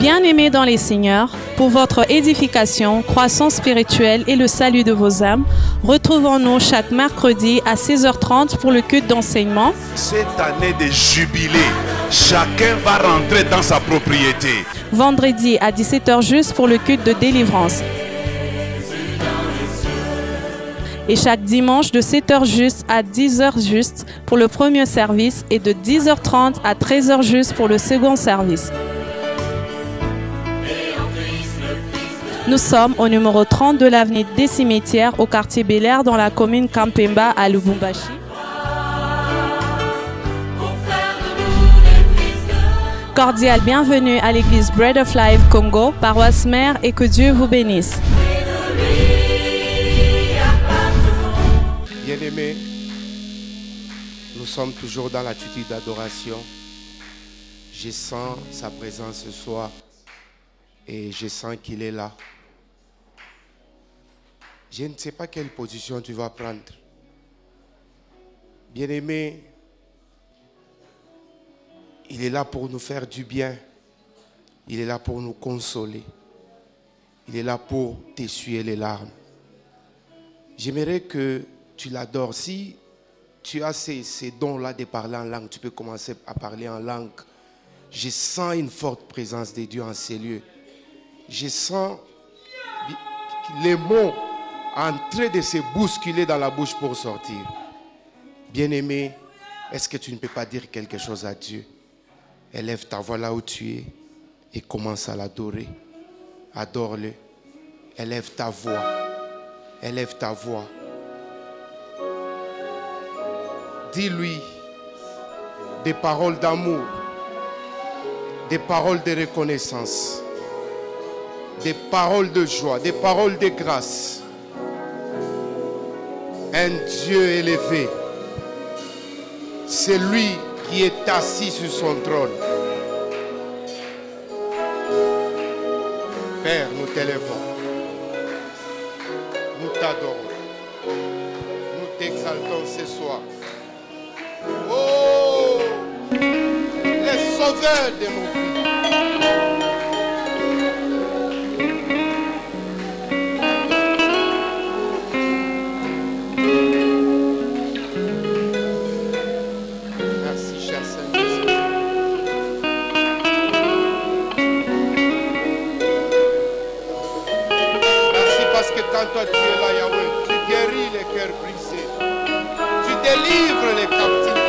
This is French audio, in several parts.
Bien-aimés dans les Seigneurs, pour votre édification, croissance spirituelle et le salut de vos âmes, retrouvons-nous chaque mercredi à 16h30 pour le culte d'enseignement. Cette année de jubilé, chacun va rentrer dans sa propriété. Vendredi à 17h juste pour le culte de délivrance. Et chaque dimanche de 7h juste à 10h juste pour le premier service et de 10h30 à 13h juste pour le second service. Nous sommes au numéro 30 de l'avenue des Cimetières au quartier Bel-Air dans la commune Kampemba à Lubumbashi. Cordial bienvenue à l'église Bread of Life Congo, paroisse mère, et que Dieu vous bénisse. Bien-aimés, nous sommes toujours dans l'attitude d'adoration. Je sens sa présence ce soir et je sens qu'il est là. Je ne sais pas quelle position tu vas prendre. Bien-aimé, il est là pour nous faire du bien. Il est là pour nous consoler. Il est là pour t'essuyer les larmes. J'aimerais que tu l'adores. Si tu as ces dons-là de parler en langue, tu peux commencer à parler en langue. Je sens une forte présence de Dieu en ces lieux. Je sens les mots en train de se bousculer dans la bouche pour sortir. Bien-aimé, est-ce que tu ne peux pas dire quelque chose à Dieu? Élève ta voix là où tu es et commence à l'adorer. Adore-le. Élève ta voix. Élève ta voix. Dis-lui des paroles d'amour, des paroles de reconnaissance, des paroles de joie, des paroles de grâce. Un Dieu élevé, c'est lui qui est assis sur son trône. Père, nous t'élèvons, nous t'adorons, nous t'exaltons ce soir. Oh, les sauveurs de nos vies. Merci, cher Saint-Esprit. Merci parce que quand toi tu es là, Yahweh, tu guéris les cœurs brisés. Tu délivres les captifs.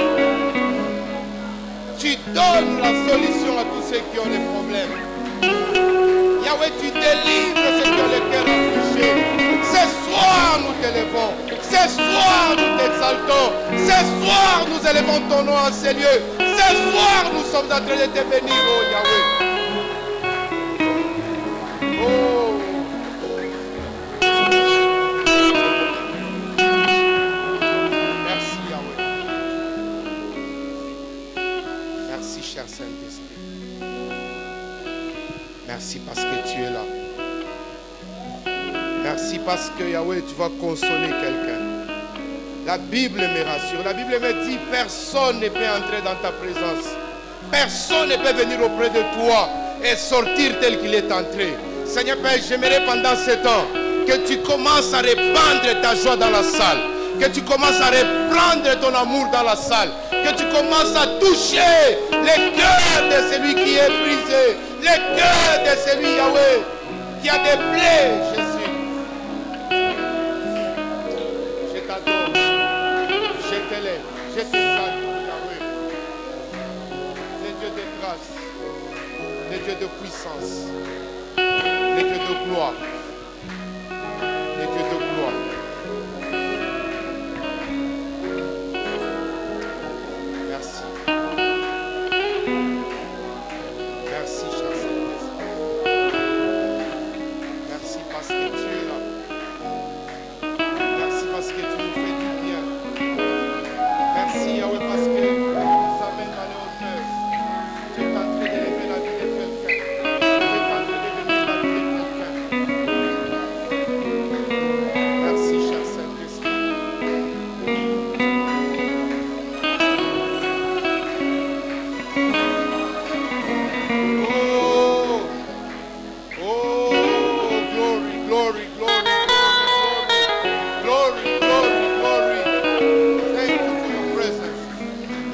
Tu donnes la solution à tous ceux qui ont des problèmes. Yahweh, tu délivres ceux qui ont le cœur affligé. Ce soir, nous t'élevons. Ce soir, nous t'exaltons. Ce soir, nous élevons ton nom en ces lieux. Ce soir, nous sommes en train de te bénir, oh Yahweh. Oh. Merci, Yahweh. Merci, cher Saint-Esprit. Merci parce que tu es là. Merci parce que Yahweh, tu vas consoler quelqu'un. La Bible me rassure. La Bible me dit, personne ne peut entrer dans ta présence. Personne ne peut venir auprès de toi et sortir tel qu'il est entré. Seigneur Père, j'aimerais pendant ce temps que tu commences à répandre ta joie dans la salle. Que tu commences à reprendre ton amour dans la salle. Que tu commences à toucher les cœurs de celui qui est brisé. Les cœurs de celui, Yahweh, qui a des plaies, Jésus. Je t'adore. Je t'élève. Je t'exalte, Yahweh. Les dieux de grâce. Les dieux de puissance. Les dieux de gloire. Les dieux de gloire. Merci. Merci, cher Saint-Esprit. Merci parce que tu es là. Merci parce que tu nous fais du bien. Merci, Yahweh, parce que tu nous amènes dans les hauteurs. Tu es en train d'élever la vie de quelqu'un. Tu es en train de bénir la vie de quelqu'un.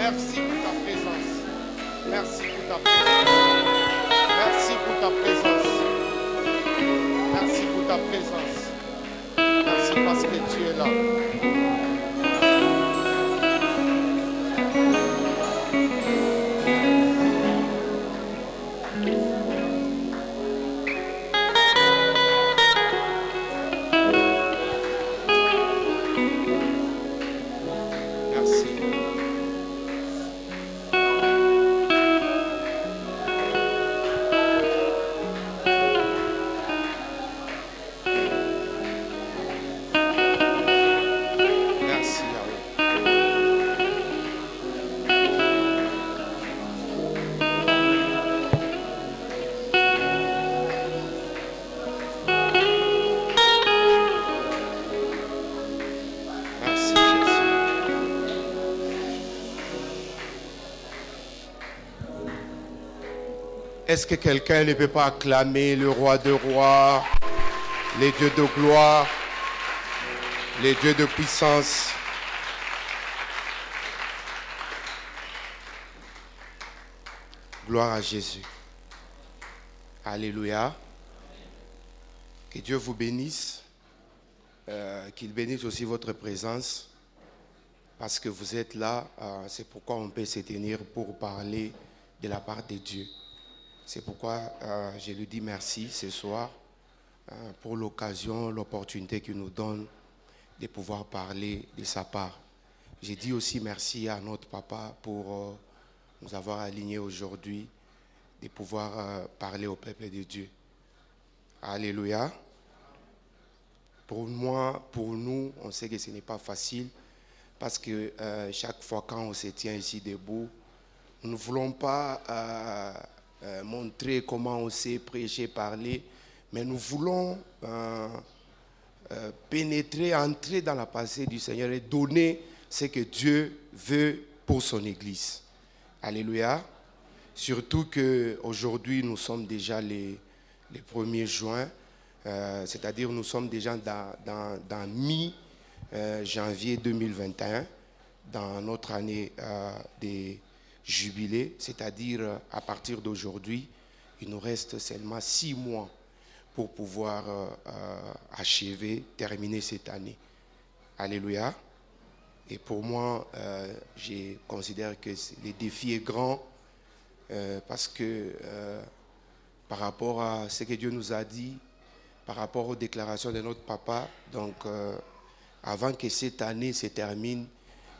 Merci pour ta présence. Merci pour ta présence. Merci pour ta présence. Merci pour ta présence. Merci parce que tu es là. Est-ce que quelqu'un ne peut pas acclamer le roi de rois, les dieux de gloire, les dieux de puissance? Gloire à Jésus. Alléluia. Que Dieu vous bénisse. Qu'il bénisse aussi votre présence. Parce que vous êtes là, c'est pourquoi on peut se tenir pour parler de la part de Dieu. C'est pourquoi je lui dis merci ce soir pour l'occasion, l'opportunité qu'il nous donne de pouvoir parler de sa part. J'ai dit aussi merci à notre papa pour nous avoir alignés aujourd'hui, de pouvoir parler au peuple de Dieu. Alléluia. Pour moi, pour nous, on sait que ce n'est pas facile parce que chaque fois quand on se tient ici debout, nous ne voulons pas montrer comment on sait prêcher, parler, mais nous voulons pénétrer, entrer dans la pensée du Seigneur et donner ce que Dieu veut pour son Église. Alléluia. Surtout qu'aujourd'hui, nous sommes déjà les 1er juin, c'est-à-dire nous sommes déjà dans mi-janvier 2021, dans notre année des jubilé, c'est-à-dire à partir d'aujourd'hui, il nous reste seulement 6 mois pour pouvoir achever, terminer cette année. Alléluia. Et pour moi, je considère que le défi est grand parce que par rapport à ce que Dieu nous a dit, par rapport aux déclarations de notre papa, donc avant que cette année se termine,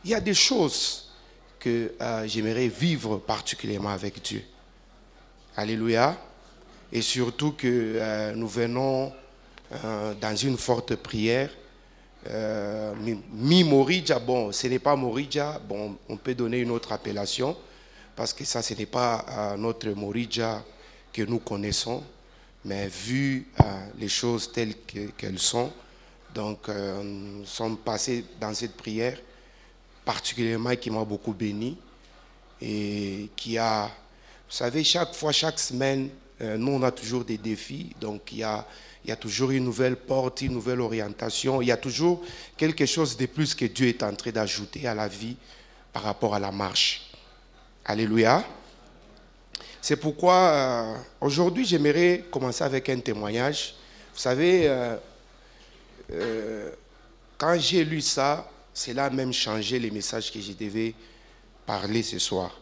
il y a des choses que j'aimerais vivre particulièrement avec Dieu. Alléluia. Et surtout que nous venons dans une forte prière. Mi-Moridja, bon, ce n'est pas Moridja, bon, on peut donner une autre appellation, parce que ça, ce n'est pas notre Moridja que nous connaissons, mais vu les choses telles qu'elles sont, donc nous sommes passés dans cette prière, particulièrement qui m'a beaucoup béni et qui a, vous savez, chaque fois, chaque semaine, nous on a toujours des défis, donc il y a toujours une nouvelle porte, une nouvelle orientation, il y a toujours quelque chose de plus que Dieu est en train d'ajouter à la vie par rapport à la marche. Alléluia. C'est pourquoi aujourd'hui j'aimerais commencer avec un témoignage. Vous savez, quand j'ai lu ça, cela a même changé les messages que je devais parler ce soir.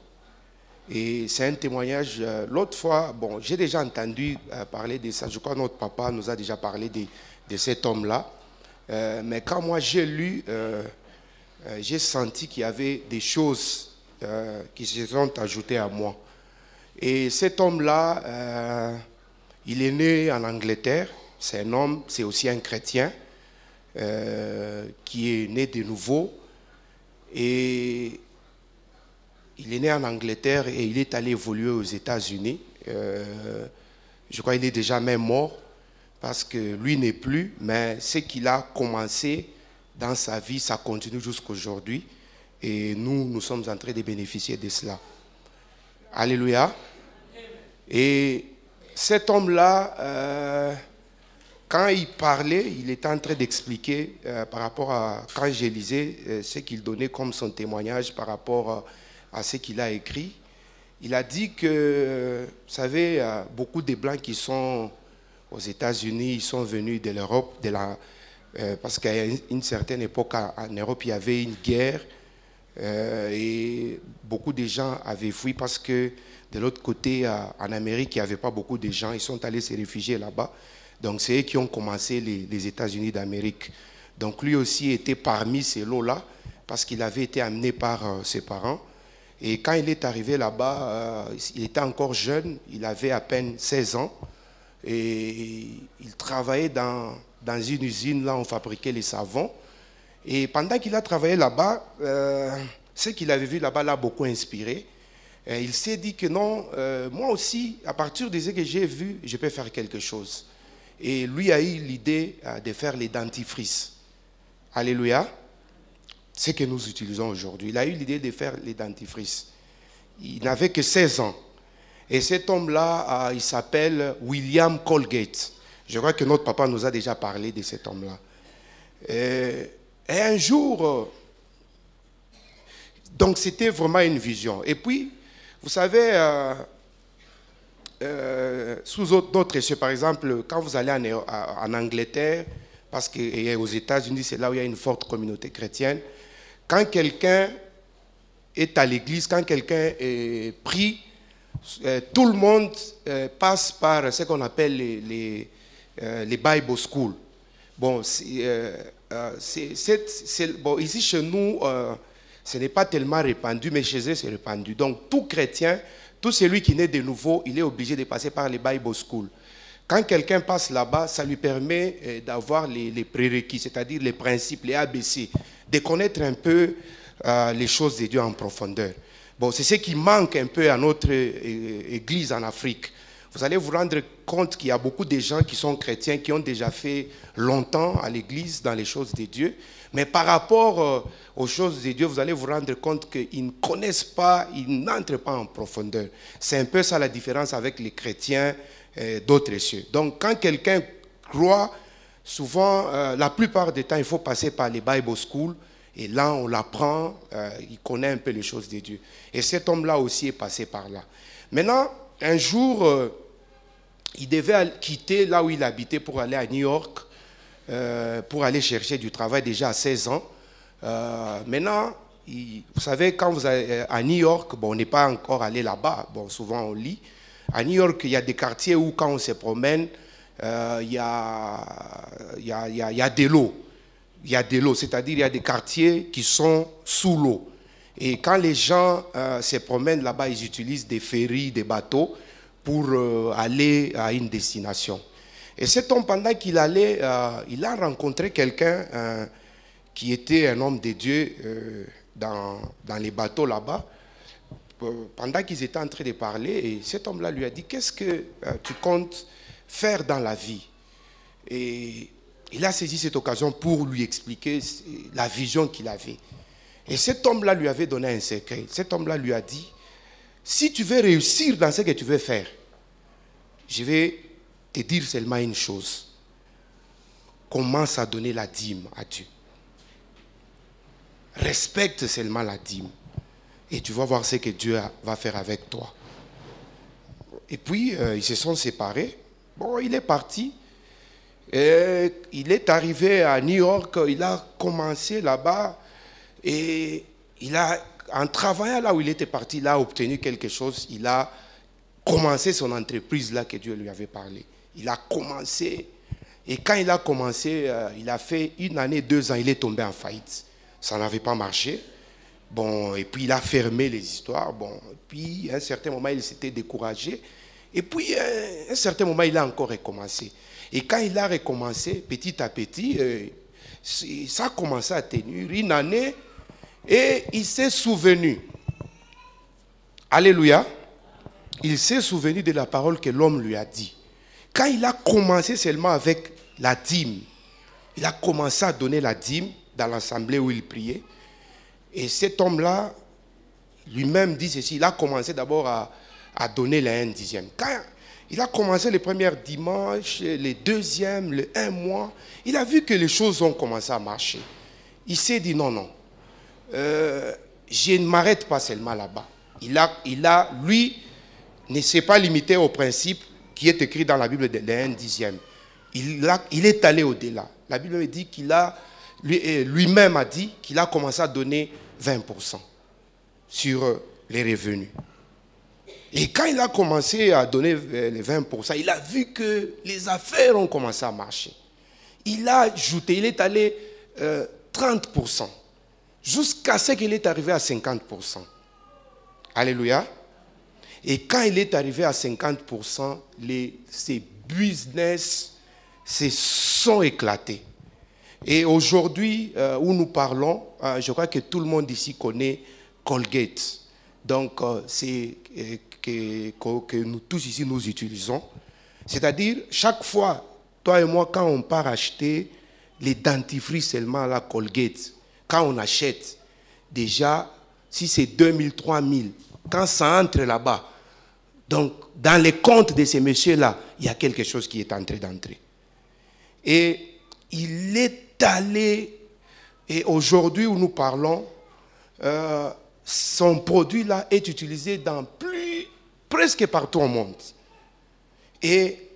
Et c'est un témoignage, l'autre fois, bon, j'ai déjà entendu parler de ça. Je crois que notre papa nous a déjà parlé de cet homme-là. Mais quand moi j'ai lu, j'ai senti qu'il y avait des choses qui se sont ajoutées à moi. Et cet homme-là, il est né en Angleterre. C'est un homme, c'est aussi un chrétien. Qui est né de nouveau et il est né en Angleterre et il est allé évoluer aux États-Unis. Je crois qu'il est déjà même mort parce que lui n'est plus, mais ce qu'il a commencé dans sa vie, ça continue jusqu'à aujourd'hui et nous sommes en train de bénéficier de cela. Alléluia. Et cet homme-là, quand il parlait, il était en train d'expliquer par rapport à, quand je lisais, ce qu'il donnait comme son témoignage par rapport à ce qu'il a écrit. Il a dit que, vous savez, beaucoup de Blancs qui sont aux États-Unis, ils sont venus de l'Europe, parce qu'à une certaine époque, en Europe, il y avait une guerre et beaucoup de gens avaient fui parce que de l'autre côté, en Amérique, il n'y avait pas beaucoup de gens. Ils sont allés se réfugier là-bas. Donc, c'est eux qui ont commencé les États-Unis d'Amérique. Donc, lui aussi était parmi ces lots-là parce qu'il avait été amené par ses parents. Et quand il est arrivé là-bas, il était encore jeune, il avait à peine 16 ans. Et il travaillait dans une usine, là on fabriquait les savons. Et pendant qu'il a travaillé là-bas, ce qu'il avait vu là-bas l'a beaucoup inspiré. Il s'est dit que non, moi aussi, à partir de ce que j'ai vu, je peux faire quelque chose. Et lui a eu l'idée de faire les dentifrices. Alléluia. Ce que nous utilisons aujourd'hui. Il a eu l'idée de faire les dentifrices. Il n'avait que 16 ans. Et cet homme-là, il s'appelle William Colgate. Je crois que notre papa nous a déjà parlé de cet homme-là. Et un jour, donc c'était vraiment une vision. Et puis, vous savez, sous d'autres cieux, par exemple, quand vous allez en Angleterre, parce qu'aux États-Unis, c'est là où il y a une forte communauté chrétienne, quand quelqu'un est à l'église, quand quelqu'un prie, tout le monde passe par ce qu'on appelle les Bible School. Bon, bon, ici chez nous, ce n'est pas tellement répandu, mais chez eux, c'est répandu. Donc, tout chrétien, tout celui qui naît de nouveau, il est obligé de passer par les Bible School. Quand quelqu'un passe là-bas, ça lui permet d'avoir les prérequis, c'est-à-dire les principes, les ABC, de connaître un peu les choses de Dieu en profondeur. Bon, c'est ce qui manque un peu à notre église en Afrique. Vous allez vous rendre compte qu'il y a beaucoup de gens qui sont chrétiens, qui ont déjà fait longtemps à l'église dans les choses de Dieu. Mais par rapport aux choses de Dieu, vous allez vous rendre compte qu'ils ne connaissent pas, ils n'entrent pas en profondeur. C'est un peu ça la différence avec les chrétiens d'autres cieux. Donc quand quelqu'un croit, souvent, la plupart du temps, il faut passer par les Bible School. Et là, on l'apprend, il connaît un peu les choses de Dieu. Et cet homme-là aussi est passé par là. Maintenant, un jour, il devait quitter là où il habitait pour aller à New York, pour aller chercher du travail déjà à 16 ans. Maintenant, vous savez, quand vous allez à New York, bon, on n'est pas encore allé là-bas, bon, souvent on lit. À New York, il y a des quartiers où quand on se promène, il y a de l'eau. Il y a de l'eau, c'est-à-dire il y a des quartiers qui sont sous l'eau. Et quand les gens se promènent là-bas, ils utilisent des ferries, des bateaux pour aller à une destination. Et cet homme, pendant qu'il allait, il a rencontré quelqu'un qui était un homme de Dieu dans les bateaux là-bas. Pendant qu'ils étaient en train de parler, et cet homme-là lui a dit, qu'est-ce que tu comptes faire dans la vie? Et il a saisi cette occasion pour lui expliquer la vision qu'il avait. Et cet homme-là lui avait donné un secret. Cet homme-là lui a dit, si tu veux réussir dans ce que tu veux faire, je vais te dire seulement une chose. Commence à donner la dîme à Dieu. Respecte seulement la dîme. Et tu vas voir ce que Dieu va faire avec toi. Et puis, ils se sont séparés. Bon, il est parti. Et il est arrivé à New York, il a commencé là-bas et en travaillant là où il était parti, il a obtenu quelque chose, il a commencé son entreprise là que Dieu lui avait parlé. Il a commencé et quand il a commencé, il a fait 1 année, 2 ans, il est tombé en faillite. Ça n'avait pas marché. Bon, et puis il a fermé les histoires. Bon, et puis à un certain moment, il s'était découragé. Et puis à un certain moment, il a encore recommencé. Et quand il a recommencé, petit à petit, ça a commencé à tenir 1 année et il s'est souvenu. Alléluia. Il s'est souvenu de la parole que l'homme lui a dit. Quand il a commencé seulement avec la dîme, il a commencé à donner la dîme dans l'assemblée où il priait. Et cet homme-là, lui-même dit ceci, il a commencé d'abord à donner le 1/10. Quand il a commencé le premier dimanche, le deuxième, le 1 mois. Il a vu que les choses ont commencé à marcher. Il s'est dit non. je ne m'arrête pas seulement là-bas. Lui, ne s'est pas limité au principe qui est écrit dans la Bible de l'un dixième. Il est allé au-delà. La Bible me dit lui-même a dit qu'il a commencé à donner 20% sur les revenus. Et quand il a commencé à donner les 20%, il a vu que les affaires ont commencé à marcher. Il a ajouté, il est allé 30%, jusqu'à ce qu'il est arrivé à 50%. Alléluia. Et quand il est arrivé à 50%, ses business se sont éclatés. Et aujourd'hui, où nous parlons, je crois que tout le monde ici connaît Colgate. Donc, c'est que nous tous ici, nous utilisons. C'est-à-dire, chaque fois, toi et moi, quand on part acheter les dentifrices seulement à la Colgate, quand on achète, déjà, si c'est 2000, 3000, quand ça entre là-bas, donc, dans les comptes de ces messieurs-là, il y a quelque chose qui est en train d'entrer. Et il est allé, et aujourd'hui où nous parlons, son produit-là est utilisé dans presque partout au monde. Et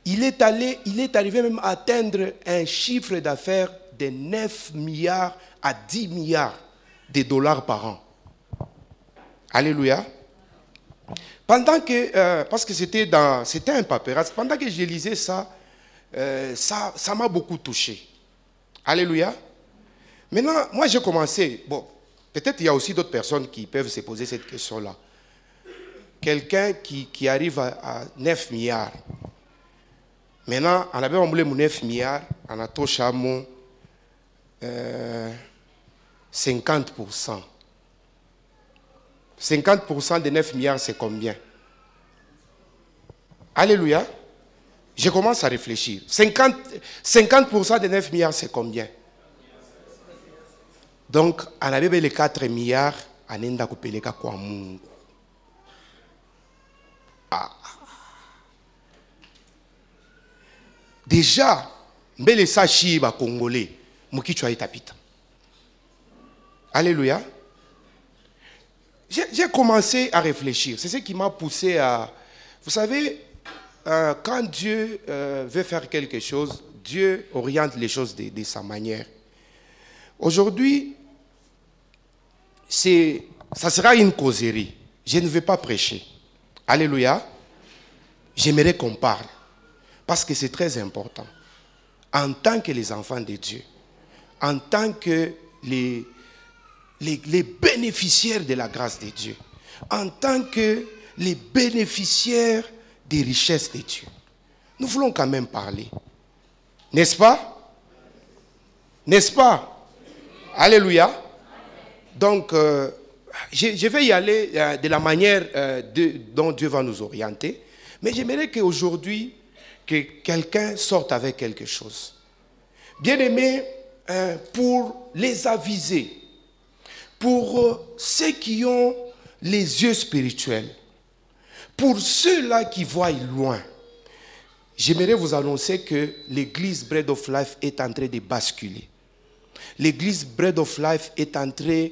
il est arrivé même à atteindre un chiffre d'affaires de 9 milliards à 10 milliards de dollars par an. Alléluia. Pendant que, parce que c'était un papierasse, pendant que je lisais ça, ça m'a beaucoup touché. Alléluia. Maintenant, moi j'ai commencé, bon, peut-être il y a aussi d'autres personnes qui peuvent se poser cette question-là. Quelqu'un qui arrive à 9 milliards. Maintenant, on avait emboulé mon 9 milliards, on a touché à mon 50%. 50% de 9 milliards, c'est combien? Alléluia. Je commence à réfléchir. 50% de 9 milliards, c'est combien? Donc, on avait les 4 milliards, on a coupé quoi? Déjà, mbele sachi ba congolais, mukichwa itapita. Alléluia. J'ai commencé à réfléchir. C'est ce qui m'a poussé à... Vous savez, quand Dieu veut faire quelque chose, Dieu oriente les choses de sa manière. Aujourd'hui, ça sera une causerie. Je ne vais pas prêcher. Alléluia. J'aimerais qu'on parle. Parce que c'est très important. En tant que les enfants de Dieu, en tant que les bénéficiaires de la grâce de Dieu, en tant que les bénéficiaires des richesses de Dieu, nous voulons quand même parler. N'est-ce pas? N'est-ce pas? Alléluia. Donc, je vais y aller de la manière dont Dieu va nous orienter. Mais j'aimerais qu'aujourd'hui, que quelqu'un sorte avec quelque chose. Bien-aimés, pour les aviser, pour ceux qui ont les yeux spirituels, pour ceux-là qui voient loin, j'aimerais vous annoncer que l'église Bread of Life est en train de basculer. L'église Bread of Life est en train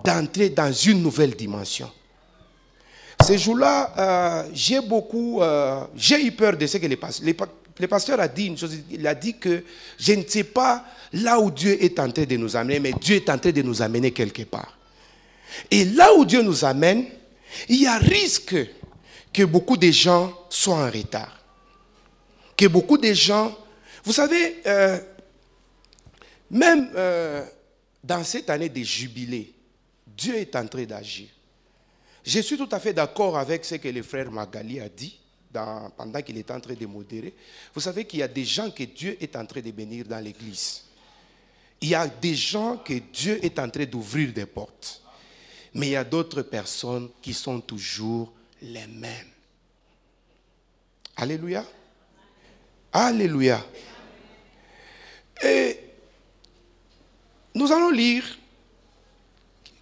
d'entrer dans une nouvelle dimension. Ces jours-là, j'ai eu peur de ce que le pasteur a dit une chose. Il a dit que je ne sais pas là où Dieu est en train de nous amener, mais Dieu est en train de nous amener quelque part. Et là où Dieu nous amène, il y a risque que beaucoup de gens soient en retard. Que beaucoup de gens... Vous savez, même dans cette année de jubilé, Dieu est en train d'agir. Je suis tout à fait d'accord avec ce que le frère Magali a dit pendant qu'il est en train de modérer. Vous savez qu'il y a des gens que Dieu est en train de bénir dans l'église. Il y a des gens que Dieu est en train d'ouvrir des portes. Mais il y a d'autres personnes qui sont toujours les mêmes. Alléluia. Alléluia. Et nous allons lire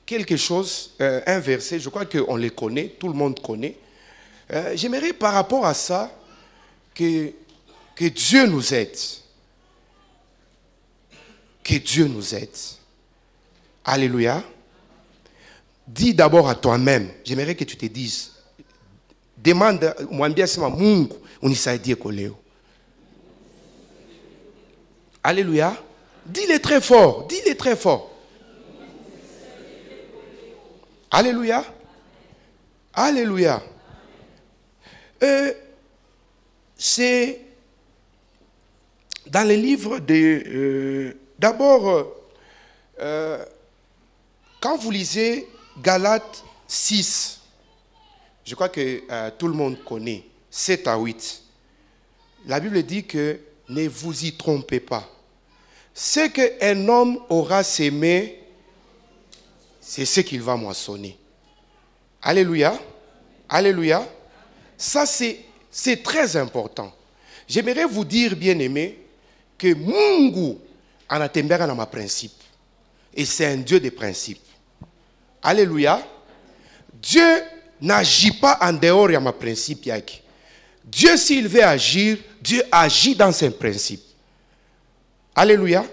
quelque chose, un verset, je crois qu'on le connaît, tout le monde connaît. J'aimerais par rapport à ça que Dieu nous aide. Que Dieu nous aide. Alléluia. dis d'abord à toi-même, j'aimerais que tu te dises, demande, mwambie sema Mungu unisaidie kwa leo. Alléluia. Dis-le très fort, dis-le très fort. Alléluia. Alléluia. C'est dans les livres de... D'abord, quand vous lisez Galates 6, je crois que tout le monde connaît, 7 à 8, la Bible dit que ne vous y trompez pas. Ce qu'un homme aura sémé, c'est ce qu'il va moissonner. Alléluia. Alléluia. Ça, c'est très important. J'aimerais vous dire, bien-aimés, que Mungu anatembea na ma principe. Et c'est un Dieu de principes. Alléluia. Dieu n'agit pas en dehors de ma principe. Dieu, s'il veut agir, Dieu agit dans ses principes. Alléluia.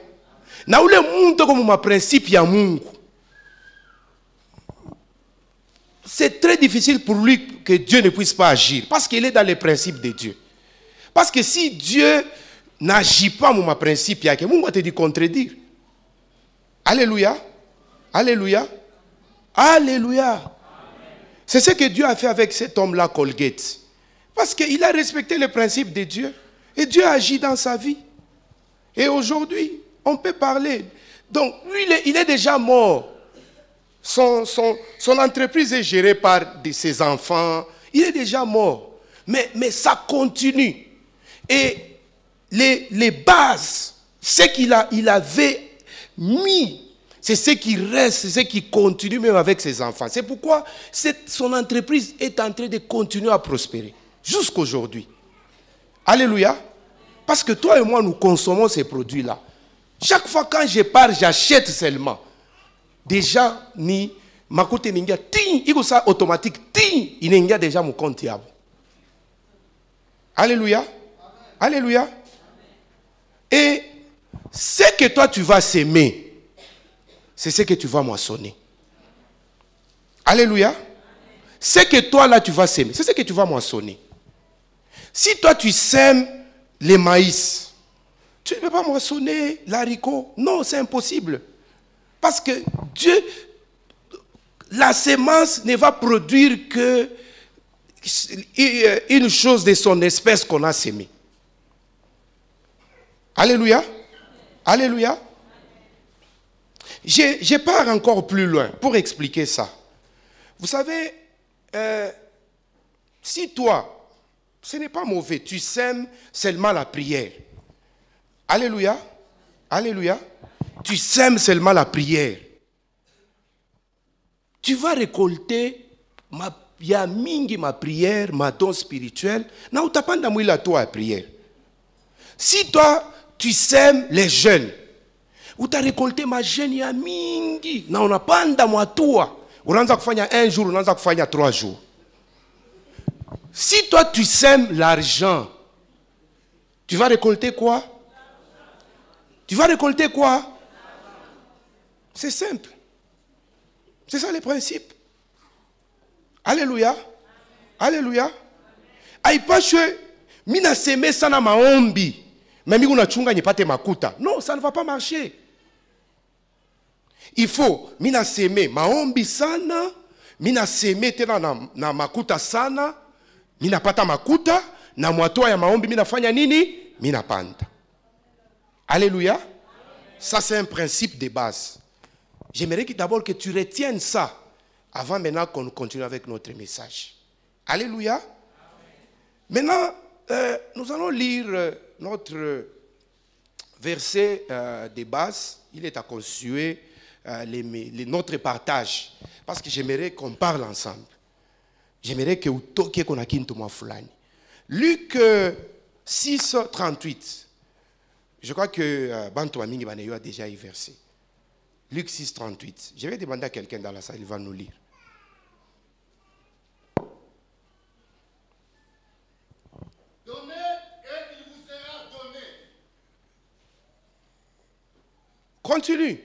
Na ule mungu comme ma principe ya Mungu. C'est très difficile pour lui que Dieu ne puisse pas agir. Parce qu'il est dans les principes de Dieu. Parce que si Dieu n'agit pas mon principe, il y a que Mungu va te dire contredire. Alléluia. Alléluia. Alléluia. C'est ce que Dieu a fait avec cet homme-là, Colgate. Parce qu'il a respecté les principes de Dieu. Et Dieu agit dans sa vie. Et aujourd'hui, on peut parler. Donc, lui, il est déjà mort. Son entreprise est gérée par ses enfants. Il est déjà mort. Mais ça continue. Et les bases, ce il avait mis, c'est ce qui reste, c'est ce qui continue même avec ses enfants. C'est pourquoi son entreprise est en train de continuer à prospérer. Jusqu'aujourd'hui. Alléluia. Parce que toi et moi, nous consommons ces produits-là. Chaque fois quand je pars, j'achète seulement. Déjà, ni makoute ningia ting, il ça automatique ting, il ningia déjà mon compte yabo. Alléluia. Alléluia. Et ce que toi tu vas s'aimer, c'est ce que tu vas moissonner. Alléluia. Ce que toi là tu vas s'aimer, c'est ce que tu vas moissonner. Si toi tu sèmes les maïs, tu ne peux pas moissonner l'haricot. Non, c'est impossible. Parce que Dieu, la sémence ne va produire que une chose de son espèce qu'on a sémée. Alléluia. Alléluia. Je pars encore plus loin pour expliquer ça. Vous savez, si toi, ce n'est pas mauvais, tu sèmes seulement la prière. Alléluia. Alléluia. Tu sèmes seulement la prière. Tu vas récolter ya mingi ma prière, ma don spirituel. Na utapanda mwila toi la prière. Si toi, tu sèmes les jeunes, uta récolter ma jeune ya mingi. Na unapanda mwa toi. Unaanza kufanya 1 jour, unaanza kufanya 3 jours. Si toi, tu sèmes l'argent, tu vas récolter quoi? Tu vas récolter quoi? C'est simple. C'est ça le principe. Alléluia. Alléluia. Aipashwe, mina seme sana maombi. Mais mi unachunga nipate makuta. Non, ça ne va pas marcher. Il faut, mina seme maombi sana, mina seme tena na makuta sana, mina pata makuta, na mwatoa ya maombi mina fanya nini? Mina panda. Alléluia. Ça c'est un principe de base. J'aimerais d'abord que tu retiennes ça avant maintenant qu'on continue avec notre message. Alléluia. Maintenant, nous allons lire notre verset de base. Il est à constituer notre partage. Parce que j'aimerais qu'on parle ensemble. J'aimerais que vous toquiez qu'on a kinto moi fulani. Luc 6, 38. Je crois que Banto Amingi Baneyo a déjà y versé. Luc 6, 38. Je vais demander à quelqu'un dans la salle, il va nous lire. Donnez et il vous sera donné. Continue.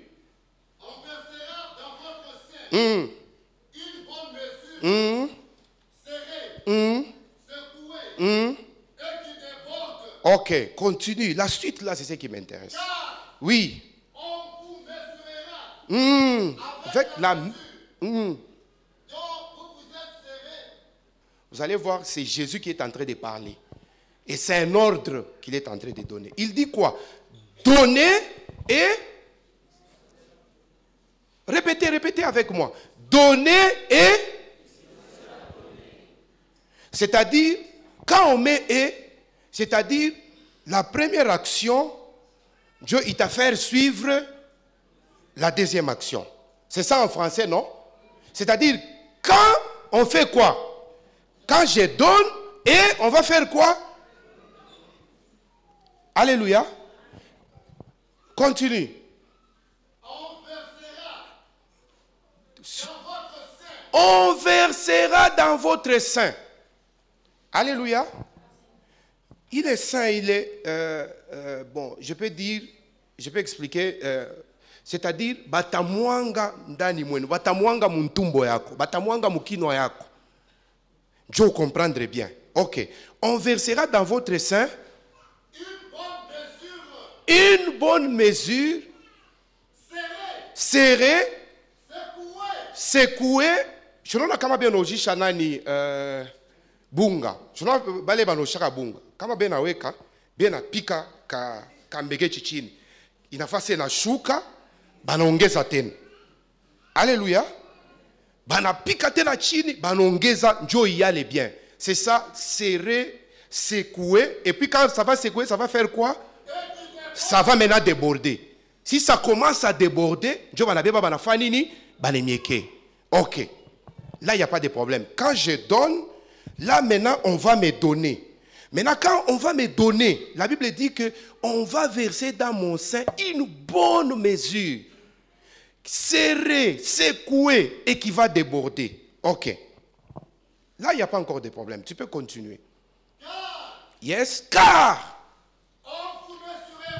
On versera dans votre sein. secoué, et qui déborde. Ok, continue. La suite là, c'est ce qui m'intéresse. Oui. On vous mesurera Avec la... dont vous êtes serré. Vous allez voir, c'est Jésus qui est en train de parler. Et c'est un ordre qu'il est en train de donner. Il dit quoi? Donner et... Répétez avec moi. Donner et... C'est-à-dire, quand on met et, c'est-à-dire, la première action, Dieu, il t'a fait suivre la deuxième action. C'est ça en français, non? C'est-à-dire, quand on fait quoi? Quand je donne, et on va faire quoi? Alléluia. Continue. On versera dans votre sein. Alléluia. Il est saint, il est... bon, je peux dire, je peux expliquer... c'est-à-dire, batamwanga ndani mwenu, batamwanga muntumbo yako, batamwanga mukino yako. Je comprendrai bien. Ok. On versera dans votre sein une bonne mesure, serrée, secouée. Je ne sais pas bien ojisha nani bunga. Je ne sais pas bien ojisha bunga. Kama bien aweka, bien apika ka mbege chichini. Inafase na shuka, banaongeza tena. Alléluia. Banapika tena chini, banaongeza njo yale bien. C'est ça, serrer, secouer. Et puis quand ça va secouer, ça va faire quoi? Ça va maintenant déborder. Si ça commence à déborder, njo banabeba banafanini, banemieke. Ok. Là, il n'y a pas de problème. Quand je donne, là maintenant, on va me donner. Maintenant, quand on va me donner, la Bible dit que on va verser dans mon sein une bonne mesure, serrée, secouée, et qui va déborder. Ok. Là, il n'y a pas encore de problème. Tu peux continuer. Yes, car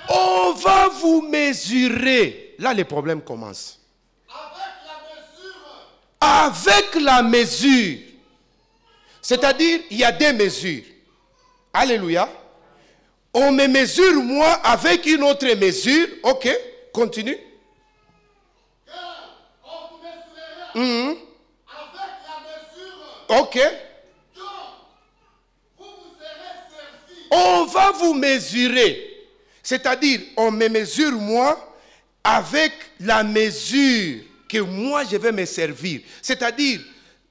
on va vous mesurer. Là, les problèmes commencent. Avec la mesure. C'est-à-dire, il y a des mesures. Alléluia. On me mesure moi avec une autre mesure. Ok, continue. On vous mesurera avec la mesure. Ok. Vous vous serez servi. On va vous mesurer. C'est-à-dire, on me mesure moi avec la mesure que moi je vais me servir. C'est-à-dire,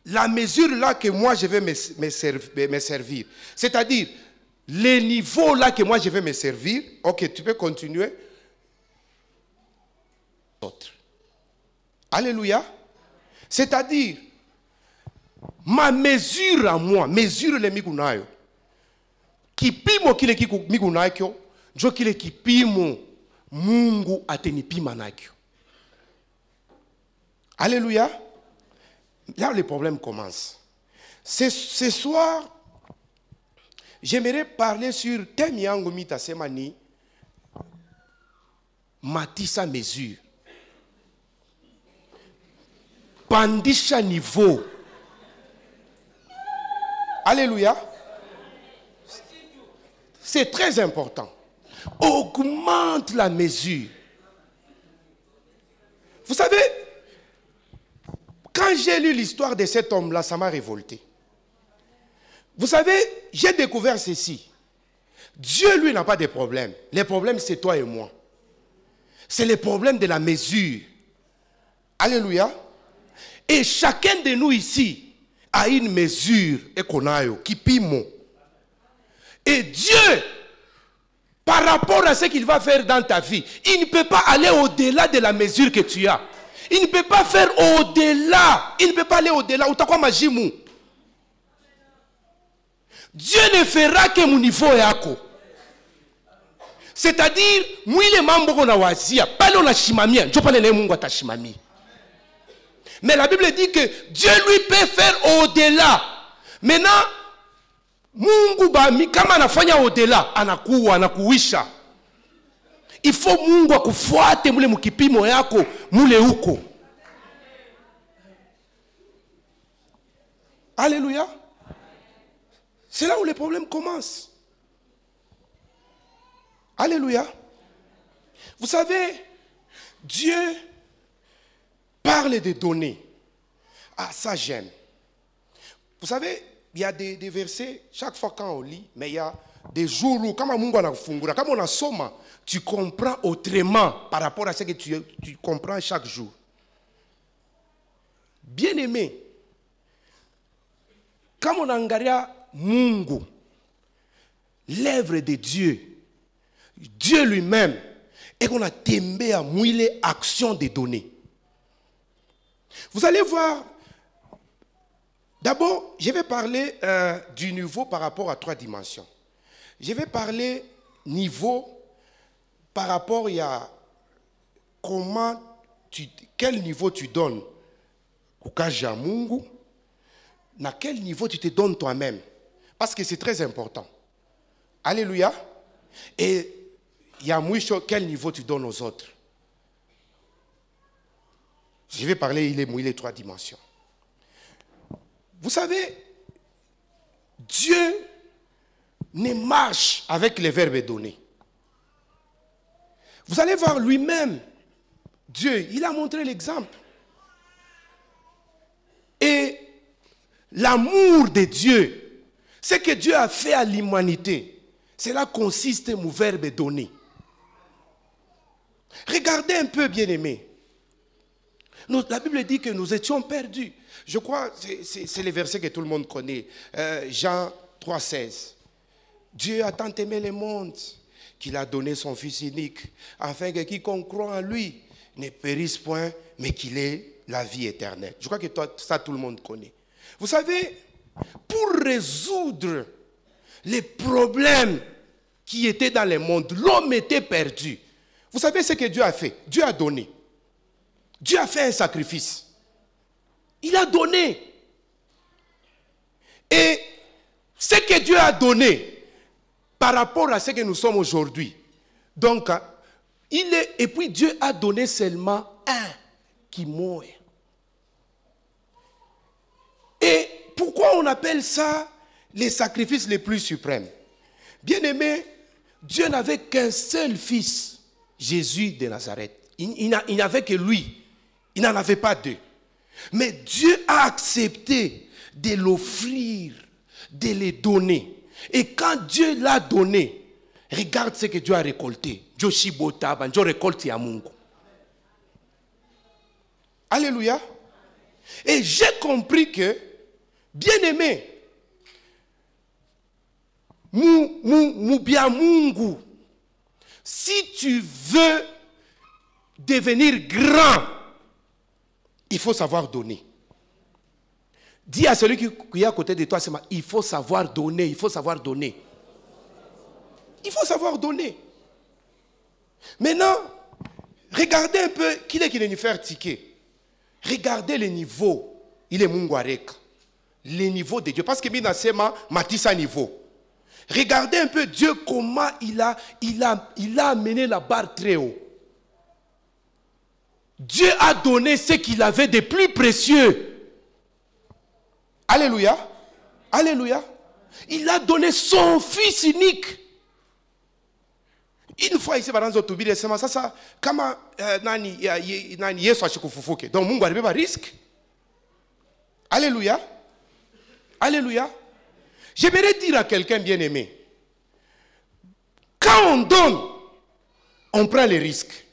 la mesure là que moi je vais me servir. C'est-à-dire, les niveaux là que moi je vais me servir. Ok, tu peux continuer. Alléluia. C'est-à-dire, ma mesure à moi, mesure les migunayo. Kipimo kile migunayo, jo kile kipimo Mungu atenipima nakyo. Alléluia. Là, le problème commence. Ce soir, j'aimerais parler sur thème yango mita semani matisa mesure. Pandisha niveau. Alléluia. C'est très important. Augmente la mesure. Vous savez, quand j'ai lu l'histoire de cet homme-là, ça m'a révolté. Vous savez, j'ai découvert ceci. Dieu, lui, n'a pas de problème. Le problème, c'est toi et moi. C'est le problème de la mesure. Alléluia. Et chacun de nous ici a une mesure qui pimo. Et Dieu, par rapport à ce qu'il va faire dans ta vie, il ne peut pas aller au-delà de la mesure que tu as. Il ne peut pas faire au-delà. Il ne peut pas aller au-delà. Dieu ne fera que mon niveau yako. C'est-à-dire, mwile mambo kona wazia, pale na shimamia, njo pale na Mungu atashimamia. Mais la Bible dit que Dieu lui peut faire au-delà. Maintenant, Mungu kama anafanya au-delà, anakuisha. Il faut Mungu akufuate mule mukipimo yako, mule huko. Alléluia. C'est là où les problèmes commencent. Alléluia. Vous savez, Dieu parle de donner. Ah, ça j'aime. Vous savez, il y a des versets, chaque fois quand on lit, mais il y a des jours où, comme on a soma, tu comprends autrement par rapport à ce que tu comprends chaque jour. Bien-aimé, comme on angaria Mungu, l'œuvre de Dieu, Dieu lui-même, et qu'on a tombé à mouiller action de donner. Vous allez voir, d'abord, je vais parler du niveau par rapport à 3 dimensions. Je vais parler niveau par rapport à quel niveau tu donnes au Kaja Mungu, à quel niveau tu te donnes toi-même. Parce que c'est très important. Alléluia. Et il y a quel niveau tu donnes aux autres. Je vais parler, il est mouillé les 3 dimensions. Vous savez, Dieu ne marche avec les verbes donnés. Vous allez voir lui-même, Dieu, il a montré l'exemple. Et l'amour de Dieu, ce que Dieu a fait à l'humanité, cela consiste au verbe donner. Regardez un peu, bien-aimés. La Bible dit que nous étions perdus. Je crois que c'est le verset que tout le monde connaît. Jean 3,16. Dieu a tant aimé le monde qu'il a donné son Fils unique, afin que quiconque croit en lui ne périsse point, mais qu'il ait la vie éternelle. Je crois que ça, tout le monde connaît. Vous savez, pour résoudre les problèmes qui étaient dans le monde, l'homme était perdu. Vous savez ce que Dieu a fait? Dieu a donné. Dieu a fait un sacrifice. Il a donné. Et ce que Dieu a donné par rapport à ce que nous sommes aujourd'hui. Donc, et puis Dieu a donné seulement un qui meurt. Et pourquoi on appelle ça les sacrifices les plus suprêmes? Bien-aimé, Dieu n'avait qu'un seul fils, Jésus de Nazareth. Il n'avait que lui. Il n'en avait pas 2. Mais Dieu a accepté de l'offrir, de le donner. Et quand Dieu l'a donné, regarde ce que Dieu a récolté. Dieu récolte ya Mungu. Alléluia. Et j'ai compris que, bien-aimé, Mubia Mungu, si tu veux devenir grand, il faut savoir donner. Dis à celui qui est à côté de toi, il faut savoir donner, il faut savoir donner. Il faut savoir donner. Maintenant, regardez un peu qui est qui nous fait ticket. Regardez le niveau. Il est Munguarek. Le niveau de Dieu. Parce que Minasema matissa niveau. Regardez un peu Dieu comment il a amené la barre très haut. Dieu a donné ce qu'il avait de plus précieux. Alléluia. Alléluia. Il a donné son fils unique. Une fois ici, par exemple, ça, comment nani yesu ashikufufuke. Donc, Mungu arrive à risque. Alléluia. Alléluia. J'aimerais dire à quelqu'un bien-aimé, quand on donne, on prend les risques.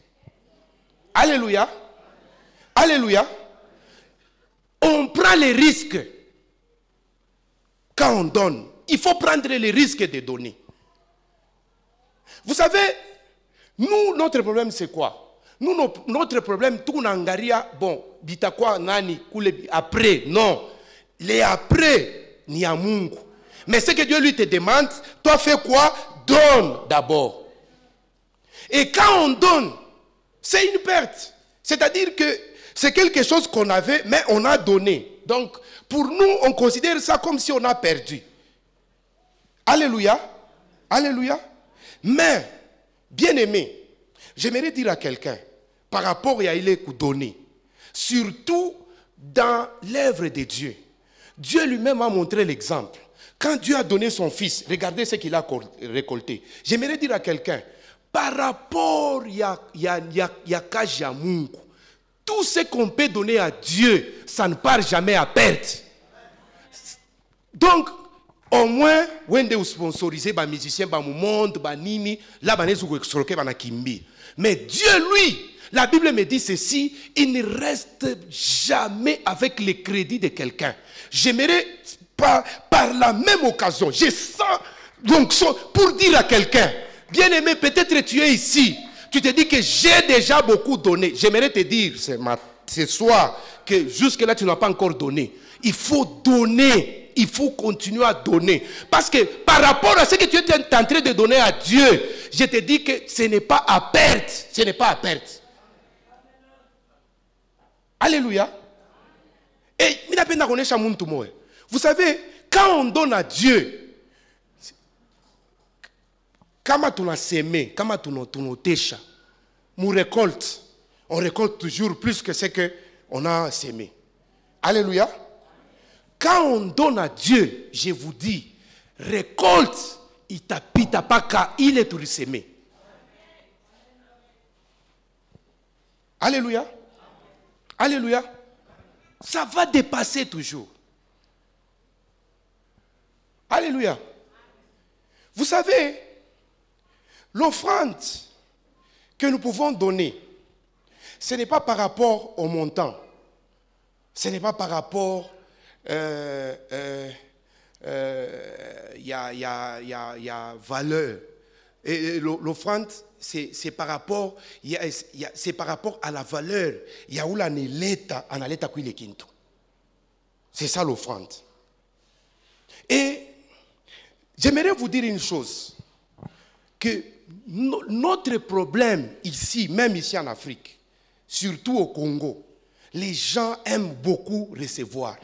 Alléluia. Alléluia. On prend les risques. Quand on donne, il faut prendre les risques de donner. Vous savez, nous, notre problème, c'est quoi? Nous, notre problème, tout n'angaria, bon, bitakwa nani, après, non. Les après, ni à Mungu. Mais ce que Dieu lui te demande, toi fais quoi? Donne d'abord. Et quand on donne, c'est une perte. C'est-à-dire que c'est quelque chose qu'on avait, mais on a donné. Donc, pour nous, on considère ça comme si on a perdu. Alléluia. Alléluia. Mais, bien aimé, j'aimerais dire à quelqu'un, par rapport à il est donné, surtout dans l'œuvre de Dieu, Dieu lui-même a montré l'exemple. quand Dieu a donné son fils, regardez ce qu'il a récolté. J'aimerais dire à quelqu'un, par rapport à kaji ya Mungu, tout ce qu'on peut donner à Dieu, ça ne part jamais à perte. Donc, au moins, when vous sponsorisez les musiciens, le monde, nini, là, mais Dieu, lui, la Bible me dit ceci, il ne reste jamais avec le crédit de quelqu'un. J'aimerais, par la même occasion, je sens, donc, pour dire à quelqu'un, bien aimé, peut-être tu es ici, tu te dis que j'ai déjà beaucoup donné. J'aimerais te dire ce soir que jusque-là, tu n'as pas encore donné. Il faut donner, il faut continuer à donner. Parce que par rapport à ce que tu es en train de donner à Dieu, je te dis que ce n'est pas à perte. Ce n'est pas à perte. Alléluia. Et vous savez, quand on donne à Dieu, quand on a sémé, quand on a técha, on récolte toujours plus que ce qu'on a sémé. Alléluia. Quand on donne à Dieu, je vous dis, récolte, il tapita pas car il est tout sémé. Alléluia. Alléluia. Ça va dépasser toujours. Alléluia. Vous savez, l'offrande que nous pouvons donner, ce n'est pas par rapport au montant. Ce n'est pas par rapport y a valeur. Et l'offrande, c'est par rapport, c'est par rapport à la valeur. Il y a où l'aneleta, analeta qui le quinto. C'est ça l'offrande. Et j'aimerais vous dire une chose, que notre problème ici, même ici en Afrique, surtout au Congo, les gens aiment beaucoup recevoir.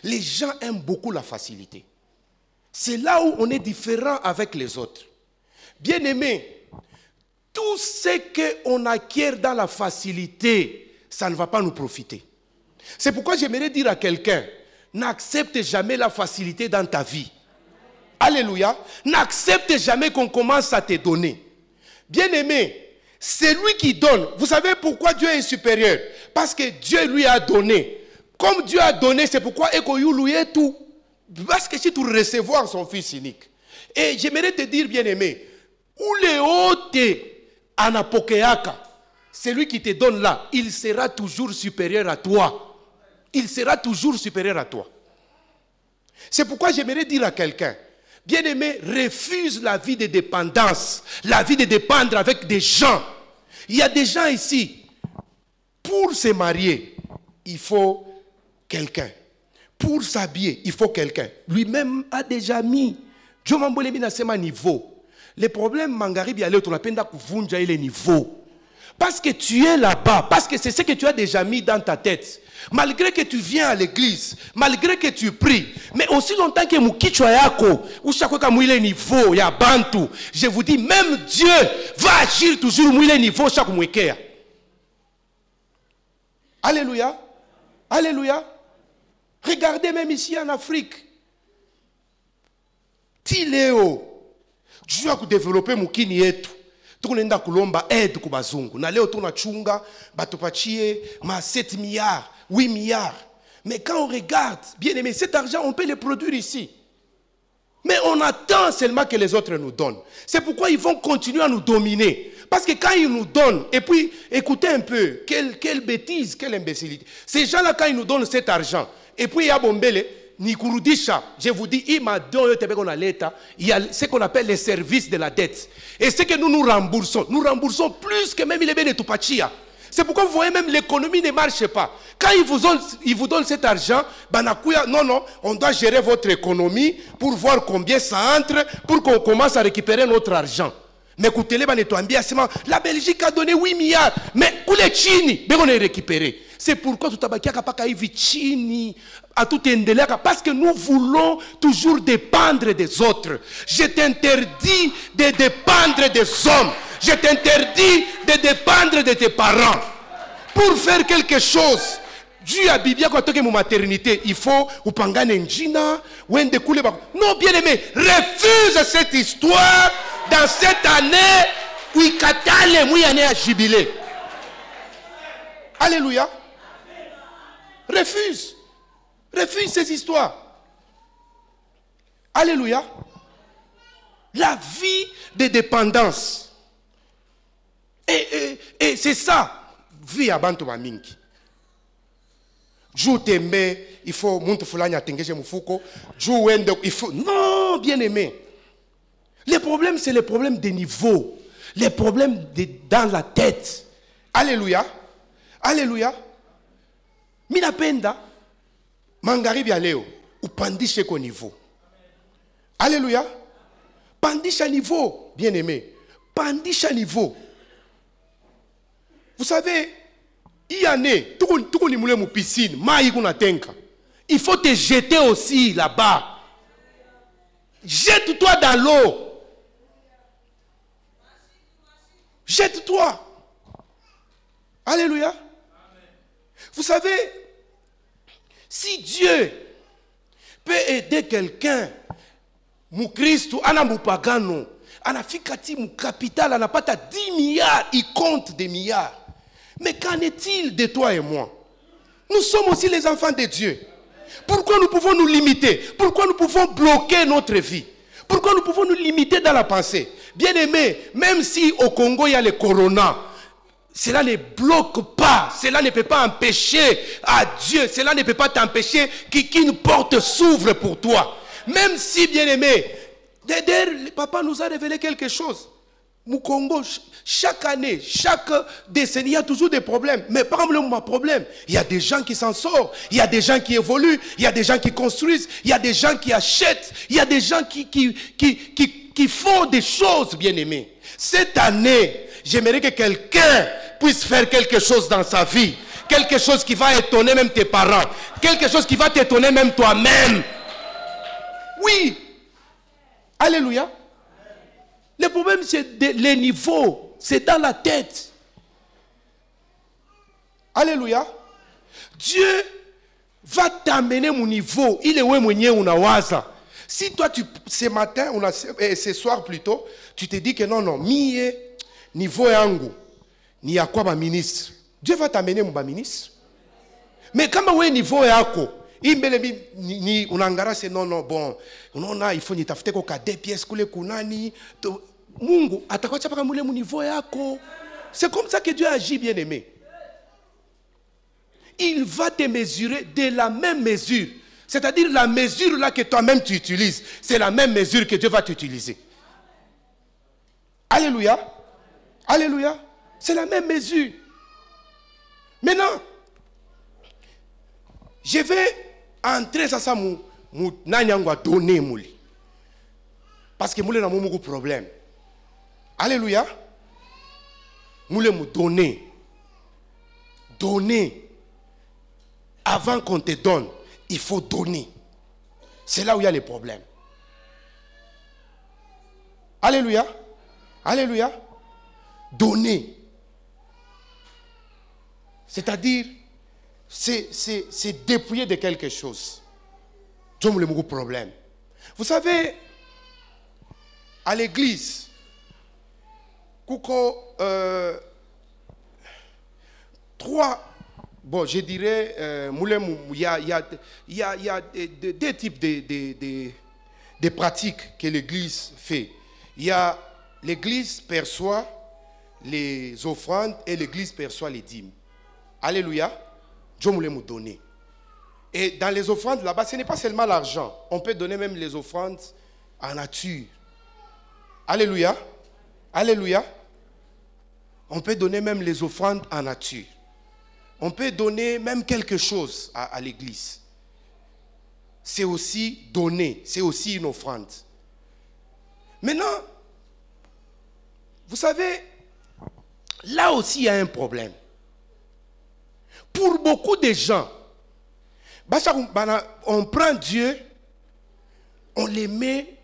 Les gens aiment beaucoup la facilité. C'est là où on est différent avec les autres. Bien aimé, tout ce qu'on acquiert dans la facilité, ça ne va pas nous profiter. C'est pourquoi j'aimerais dire à quelqu'un, n'accepte jamais la facilité dans ta vie. Alléluia. N'accepte jamais qu'on commence à te donner. Bien aimé, c'est lui qui donne. Vous savez pourquoi Dieu est supérieur? Parce que Dieu lui a donné. Comme Dieu a donné, c'est pourquoi lui est tout. Parce que si tu recevoir son fils unique. Et j'aimerais te dire, bien aimé, où les hôtes anapokeaka, celui qui te donne là, il sera toujours supérieur à toi. Il sera toujours supérieur à toi. C'est pourquoi j'aimerais dire à quelqu'un, bien aimé, refuse la vie de dépendance, la vie de dépendre avec des gens. Il y a des gens ici, pour se marier, il faut quelqu'un. Pour s'habiller, il faut quelqu'un. Lui-même a déjà mis. Dieu m'a dit à niveau. Le problème, Mangaribi, on a peine de le niveau. Parce que tu es là-bas, parce que c'est ce que tu as déjà mis dans ta tête. Malgré que tu viens à l'église, malgré que tu pries, mais aussi longtemps que Mukichwa yako, ou chaque fois que il est niveau, il y a Bantu, je vous dis, même Dieu va agir toujours au niveau chaque mois. Alléluia. Alléluia. Regardez même ici en Afrique. Tiléo. Dieu a développé Mukini yetu. Tunaenda kulomba aide kwa bazungu. Na leo tunachunga batupatie ma 7 milliards, 8 milliards. Mais quand on regarde, bien aimé, cet argent on peut le produire ici. Mais on attend seulement que les autres nous donnent. C'est pourquoi ils vont continuer à nous dominer. Parce que quand ils nous donnent, et puis écoutez un peu, quelle bêtise, quelle imbécilité. Ces gens-là, quand ils nous donnent cet argent, et puis il y a Bombele, Nikurudisha, je vous dis, il y a ce qu'on appelle les services de la dette. Et ce que nous remboursons plus que même les bébés de Tupachia. C'est pourquoi vous voyez même l'économie ne marche pas. Quand ils vous donnent cet argent, non, on doit gérer votre économie pour voir combien ça entre, pour qu'on commence à récupérer notre argent. Mais écoutez, la Belgique a donné 8 milliards, mais où les Chini, on est récupéré. C'est pourquoi tout Chini à tout parce que nous voulons toujours dépendre des autres. Je t'interdis de dépendre des hommes. Je t'interdis de dépendre de tes parents. Pour faire quelque chose, Dieu a Biblia quand tu es mon maternité, il faut ou pangane njina ou un découlé. Non, bien aimé, refuse cette histoire dans cette année où il catale mouillane à jubilé. Alléluia. Refuse. Refuse ces histoires. Alléluia. La vie de dépendance. Et c'est ça. Vie à Bantu Maminki. Jou tembe, il faut muntu fulani atengeje mufuko. Jou wende, il faut. Non, bien aimé. Les problèmes, c'est les problèmes de niveau. Les problèmes dans la tête. Alléluia. Alléluia. Minapenda. Mangaribi aleo. Ou pandishe ko niveau. Alléluia. Pandisha niveau, bien aimé. Pandisha niveau. Vous savez, il y a né, tout le monde est piscine, il faut te jeter aussi là-bas. Jette-toi dans l'eau. Jette-toi. Alléluia. Vous savez, si Dieu peut aider quelqu'un, mon Christ, ana mupagano, ana fikati mon capital, ana pas 10 milliards, il compte des milliards. Mais qu'en est-il de toi et moi? Nous sommes aussi les enfants de Dieu. Pourquoi nous pouvons nous limiter? Pourquoi nous pouvons bloquer notre vie? Pourquoi nous pouvons nous limiter dans la pensée? Bien aimé, même si au Congo il y a le corona, cela ne bloque pas, cela ne peut pas empêcher à Dieu, cela ne peut pas t'empêcher qu'une porte s'ouvre pour toi. Même si, bien aimé, le papa nous a révélé quelque chose. Au Congo, chaque année, chaque décennie, il y a toujours des problèmes. Mais par exemple, mon problème, il y a des gens qui s'en sortent, il y a des gens qui évoluent, il y a des gens qui construisent, il y a des gens qui achètent, il y a des gens qui font des choses, bien aimés. Cette année, j'aimerais que quelqu'un puisse faire quelque chose dans sa vie. Quelque chose qui va étonner même tes parents. Quelque chose qui va t'étonner même toi-même. Oui. Alléluia. Le problème, c'est les niveaux. C'est dans la tête. Alléluia. Dieu va t'amener mon niveau. Il est où unawaza. Si toi, ce matin, ce soir plutôt, tu te dis que non, mie niveau yangu, ni à quoi ma ministre. Dieu va t'amener mon ministre. Mais quand tu es niveau yako, ni unangara c'est non, bon, il faut ni tafute ko 2 pièces kule kunani. Mungu atakocha paka mule mu niveau yako. C'est comme ça que Dieu agit, bien aimé. Il va te mesurer de la même mesure. C'est-à-dire la mesure là que toi-même tu utilises, c'est la même mesure que Dieu va t'utiliser. Alléluia. Alléluia. C'est la même mesure. Maintenant, je vais entrer dans ça, nanyangwa donner mouli. Parce que mouli n'a pas de problème. Alléluia. Mouli mou donner. Donner. Avant qu'on te donne, il faut donner. C'est là où il y a les problèmes. Alléluia. Alléluia. Donner. C'est-à-dire, c'est dépouiller de quelque chose. C'est le problème. Vous savez, à l'église, bon, je dirais, il y a deux types de pratiques que l'église fait. Il y a l'église perçoit les offrandes et l'église perçoit les dîmes. Alléluia. Dieu voulait nous donner. Et dans les offrandes là-bas, ce n'est pas seulement l'argent. On peut donner même les offrandes en nature. Alléluia. Alléluia. On peut donner même les offrandes en nature. On peut donner même quelque chose à l'église. C'est aussi donner. C'est aussi une offrande. Maintenant, vous savez, là aussi il y a un problème. Pour beaucoup de gens, on prend Dieu, on les met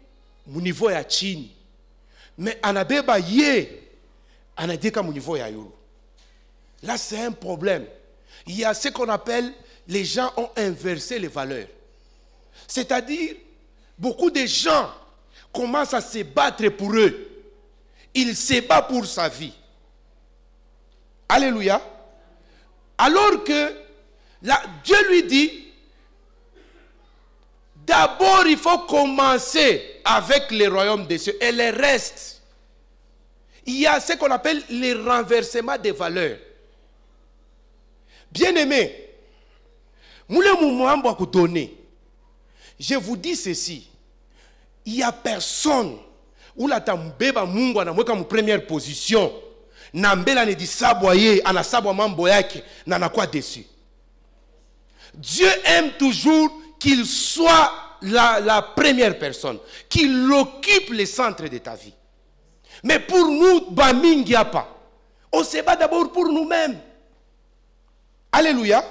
au niveau ya chini. Mais anabeba ye, anadeka au niveau ya yolo. Là c'est un problème. Il y a ce qu'on appelle les gens ont inversé les valeurs. C'est-à-dire, beaucoup de gens commencent à se battre pour eux. Il se bat pour sa vie. Alléluia. Alors que Dieu lui dit, d'abord il faut commencer avec le royaume des cieux et le reste. Il y a ce qu'on appelle le renversement des valeurs. Bien-aimés, je vous dis ceci. Il n'y a personne où la tambeba mungu anamweka mu première position. Nambela ne di saboye, anasabwa mambo yake, na anakuwa déçu. Dieu aime toujours qu'il soit la première personne, qu'il occupe le centre de ta vie. Mais pour nous, bamingi apa, on se bat d'abord pour nous-mêmes. Alléluia.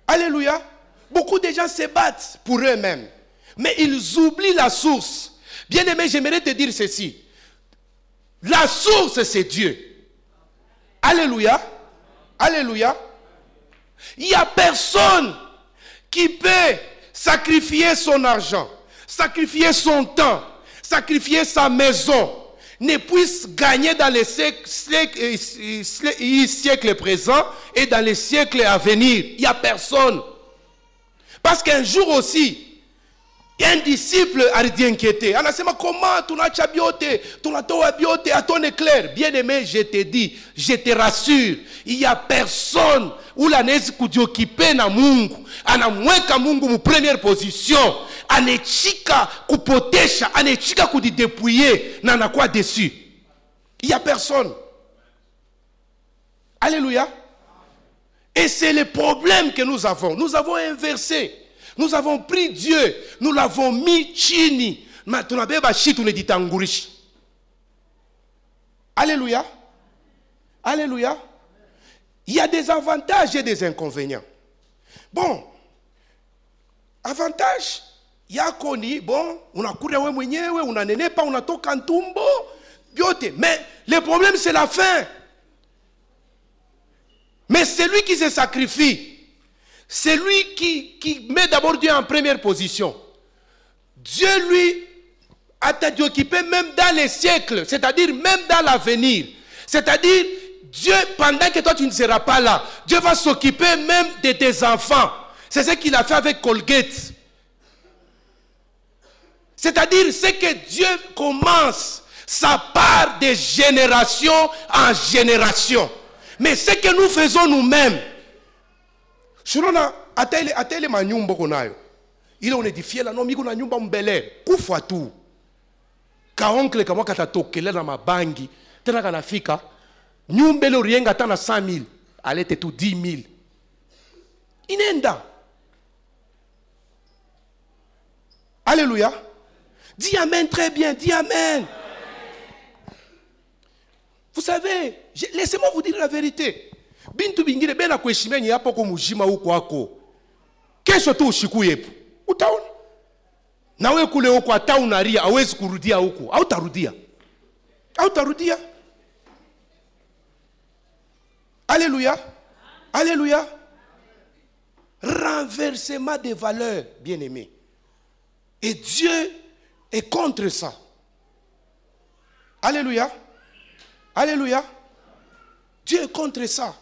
Alléluia. Beaucoup de gens se battent pour eux-mêmes. Mais ils oublient la source. Bien-aimé, j'aimerais te dire ceci. La source, c'est Dieu. Alléluia. Alléluia. Il n'y a personne qui peut sacrifier son argent, sacrifier son temps, sacrifier sa maison, ne puisse gagner dans les siècles présents et dans les siècles à venir. Il n'y a personne. Parce qu'un jour aussi, un disciple a dit inquiété. On a dit, comment tu n'as pas bioté, tu n'as pas bioté à ton éclair. Bien aimé, je te dis, je te rassure, il n'y a personne où la nezi kujiokipe na Mungu, anamweka Mungu mu première position, anechika kupotesha, anechika kudidepouiller, na anakuwa déçu. Il n'y a personne. Alléluia. Et c'est le problème que nous avons. Nous avons inversé. Nous avons pris Dieu. Nous l'avons mis chini. Alléluia. Alléluia. Il y a des avantages et des inconvénients. Bon. Avantage. Il y a koni. Bon. On a couru à mwenyewe. On a nené pas. On a toka ntumbo. Biote. Mais le problème c'est la fin. Mais celui qui se sacrifie, c'est lui qui met d'abord Dieu en première position. Dieu lui a été occupé même dans les siècles, c'est-à-dire même dans l'avenir. C'est-à-dire, Dieu, pendant que toi tu ne seras pas là, Dieu va s'occuper même de tes enfants. C'est ce qu'il a fait avec Colgate. C'est-à-dire, c'est que Dieu commence sa part de génération en génération. Mais ce que nous faisons nous-mêmes, Shurona, atele manyumba konayo. Ile unedifie la no miko na nyumba mbele. Kufa tu. Ka oncle kama katatokele na mabangi, tena kanafika. Nyumba ile urienga hata na 100,000, alete tu 10,000. Inenda. Alléluia. Dis amen très bien, dis amen. Vous savez, laissez-moi vous dire la vérité. Bintu bingine bena kuheshimeni hapo kwa mujima huko wako. Kesho tu ushiku yepu. Utaona? Na wewe kule huko hata unaria hawezi kurudia huko. Hautarudia. Hautarudia. Alléluia. Alléluia. Renversement des valeurs, bien-aimés. Et Dieu est contre ça. Alléluia. Alléluia. Dieu est contre ça.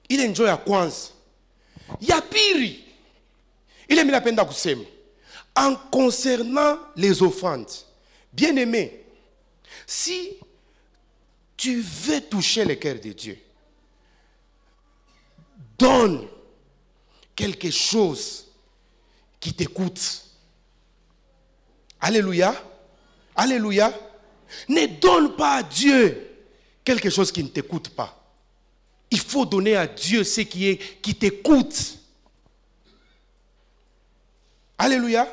Il enjoy à kwanza. Yapiri. Il est mis la peine d'akusema. En concernant les offrandes, bien-aimé, si tu veux toucher le cœur de Dieu, donne quelque chose qui t'écoute. Alléluia. Alléluia. Ne donne pas à Dieu quelque chose qui ne t'écoute pas. Il faut donner à Dieu ce qui t'écoute. Alléluia.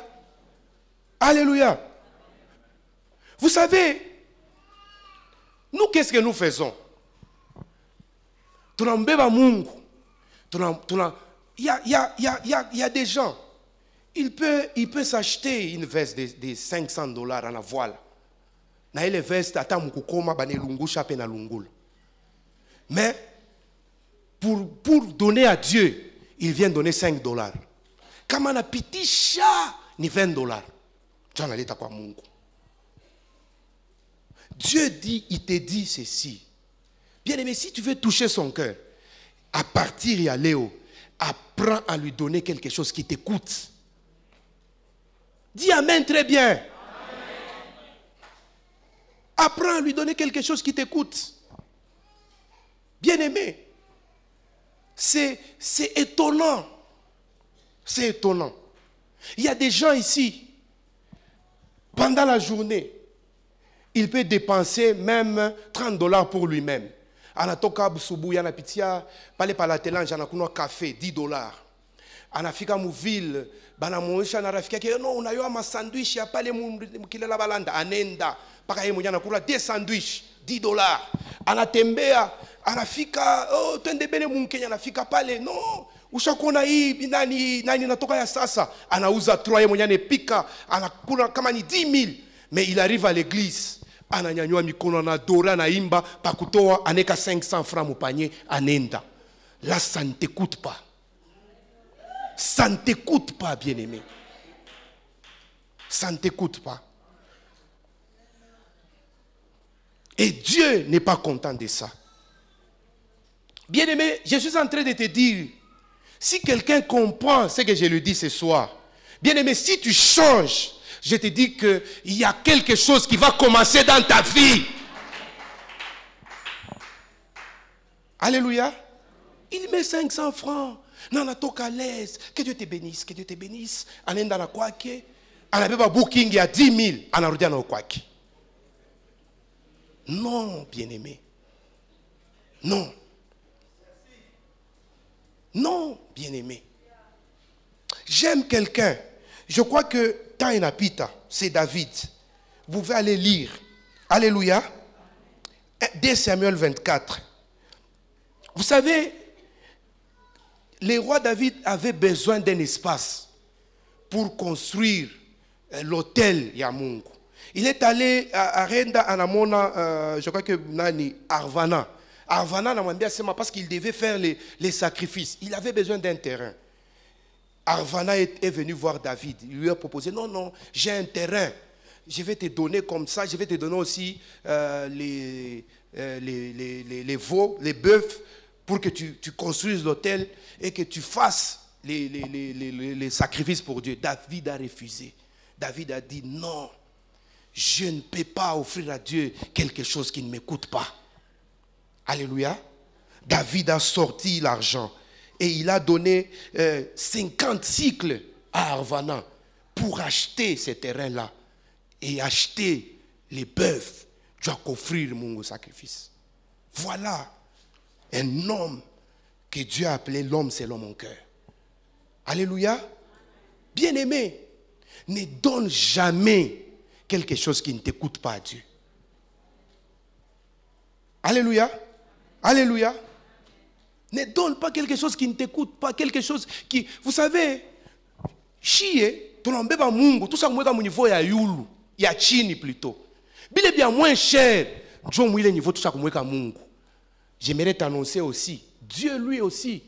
Alléluia. Vous savez, nous, qu'est-ce que nous faisons? Il y a des gens, il peut s'acheter une veste de $500 en la voile. Na ile veste ata mukukoma banelungusha pe na lungula. Mais pour donner à Dieu, il vient donner 5 $. Kama na pitisha ni 20 $. Tu en allais à quoi Mungu? Dieu dit, il te dit ceci. Bien aimé, si tu veux toucher son cœur, à partir et à Léo, apprends à lui donner quelque chose qui t'écoute. Dis amen très bien. Amen. Apprends à lui donner quelque chose qui t'écoute. Bien aimé, c'est étonnant. C'est étonnant. Il y a des gens ici, pendant la journée, il peut dépenser même 30 $ pour lui-même. Anatoka busubu yana pitia pale pala telange anakunywa café 10 $. Anafika muville bana muisha na rafiki yake no unayoa ma sandwich ya pale mkilela balanda anenda paka yeye mwenyewe anakula 2 sandwich 10 $. Anatembea anafika oh twende bene Mkenya anafika pale no ushakuona hii nani natoka ya sasa anauza 3 yeye mwenyewe anapika anakula kama ni 10,000 mais il arrive à l'église ananyanyua mikono na dora na imba pakutoa aneka 500 francs mu panier anenda. Là ça ne t'écoute pas. Ça ne t'écoute pas, bien-aimé. Ça ne t'écoute pas. Et Dieu n'est pas content de ça. Bien-aimé, je suis en train de te dire, si quelqu'un comprend ce que je lui dis ce soir, bien-aimé, si tu changes, je te dis qu'il y a quelque chose qui va commencer dans ta vie. Alléluia. Il met 500 francs. Non, on toka à l'aise. Que Dieu te bénisse, que Dieu te bénisse. On est dans la kwake. On a pas booking, il y a 10 000. On a regardé dans la kwake. Non, bien-aimé. Non. Non, bien-aimé. J'aime quelqu'un. Je crois que Tainapita, c'est David. Vous pouvez aller lire. Alléluia. 2 Samuel 24. Vous savez, le roi David avait besoin d'un espace pour construire l'hôtel Yamungu. Il est allé à Renda, Anamona, je crois que Nani, Arvana. Arvana n'a pas dit parce qu'il devait faire les sacrifices. Il avait besoin d'un terrain. Arvana est venu voir David. Il lui a proposé, non, non, j'ai un terrain. Je vais te donner comme ça. Je vais te donner aussi les veaux, les bœufs, pour que tu construises l'hôtel et que tu fasses les sacrifices pour Dieu. David a refusé. David a dit, non, je ne peux pas offrir à Dieu quelque chose qui ne m'écoute pas. Alléluia. David a sorti l'argent et il a donné 50 cycles à Arvana pour acheter ce terrain-là et acheter les bœufs. Tu as offrir mon sacrifice. Voilà un homme que Dieu a appelé l'homme selon mon cœur. Alléluia. Bien-aimé, ne donne jamais quelque chose qui ne t'écoute pas à Dieu. Alléluia. Alléluia. Ne donne pas quelque chose qui ne t'écoute pas, quelque chose qui... Vous savez, chie, tolambeba mungu, tout ça mweka mu niveau ya yulu, ya chini plutôt. Bile bien moins cher, Dieu mouille le niveau tout ça mweka mungu. J'aimerais t'annoncer aussi, Dieu lui aussi,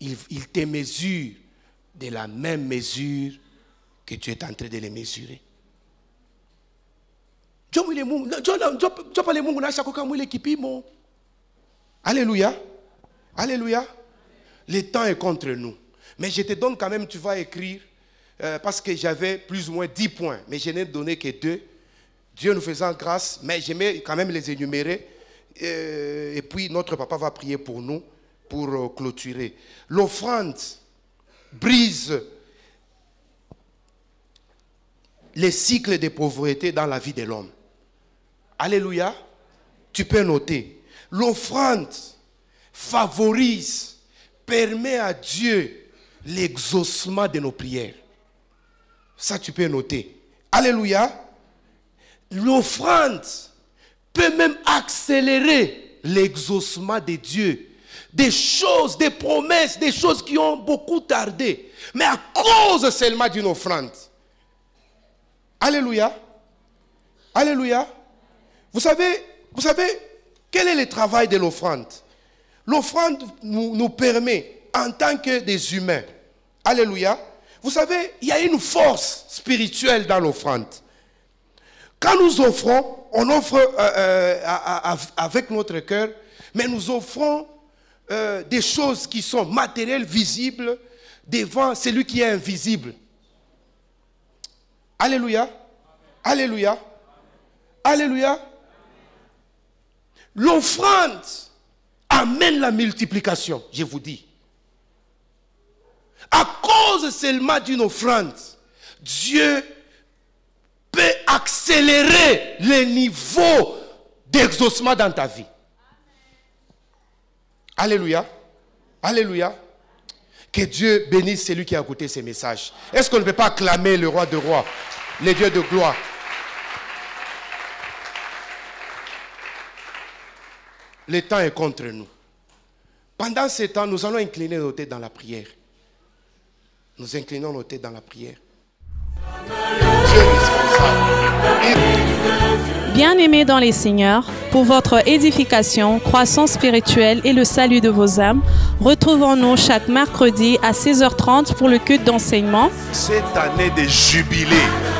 il te mesure de la même mesure que tu es en train de les mesurer. Dieu mouille le mungu, Dieu pas le mungu na chakoka mouille le kipimo. Alléluia. Alléluia. Le temps est contre nous. Mais je te donne quand même, tu vas écrire, parce que j'avais plus ou moins 10 points, mais je n'ai donné que 2. Dieu nous faisant grâce, mais j'aimais quand même les énumérer. Et puis notre papa va prier pour nous, pour clôturer. L'offrande brise les cycles de pauvreté dans la vie de l'homme. Alléluia. Tu peux noter. L'offrande favorise, permet à Dieu l'exaucement de nos prières. Ça, tu peux noter. Alléluia. L'offrande peut même accélérer l'exaucement de Dieu. Des choses, des promesses, des choses qui ont beaucoup tardé. Mais à cause seulement d'une offrande. Alléluia. Alléluia. Vous savez, quel est le travail de l'offrande? L'offrande nous permet en tant que des humains, alléluia, vous savez, il y a une force spirituelle dans l'offrande. Quand nous offrons, on offre avec notre cœur, mais nous offrons des choses qui sont matérielles, visibles, devant celui qui est invisible. Alléluia. Alléluia. Alléluia. L'offrande amène la multiplication, je vous dis. À cause seulement d'une offrande, Dieu peut accélérer les niveaux d'exaucement dans ta vie. Alléluia. Alléluia. Que Dieu bénisse celui qui a écouté ces messages. Est-ce qu'on ne peut pas acclamer le roi de rois, le Dieu de gloire? Le temps est contre nous. Pendant ce temps, nous allons incliner nos têtes dans la prière. Nous inclinons nos têtes dans la prière. Dieu est responsable. Bien-aimés dans les Seigneurs, pour votre édification, croissance spirituelle et le salut de vos âmes, retrouvons-nous chaque mercredi à 16h30 pour le culte d'enseignement. Cette année de jubilé,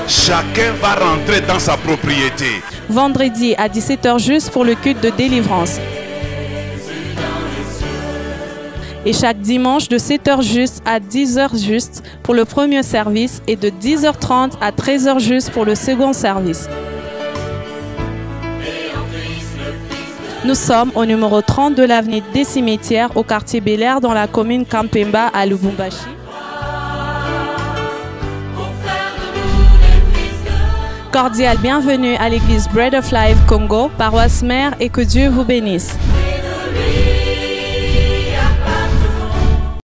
chacun va rentrer dans sa propriété. Vendredi à 17h juste pour le culte de délivrance. Et chaque dimanche de 7h juste à 10h juste pour le premier service et de 10h30 à 13h juste pour le second service. Nous sommes au numéro 30 de l'avenue des Cimetières au quartier Bel-Air dans la commune Kampemba à Lubumbashi. Cordial bienvenue à l'église Bread of Life Congo, paroisse mère, et que Dieu vous bénisse.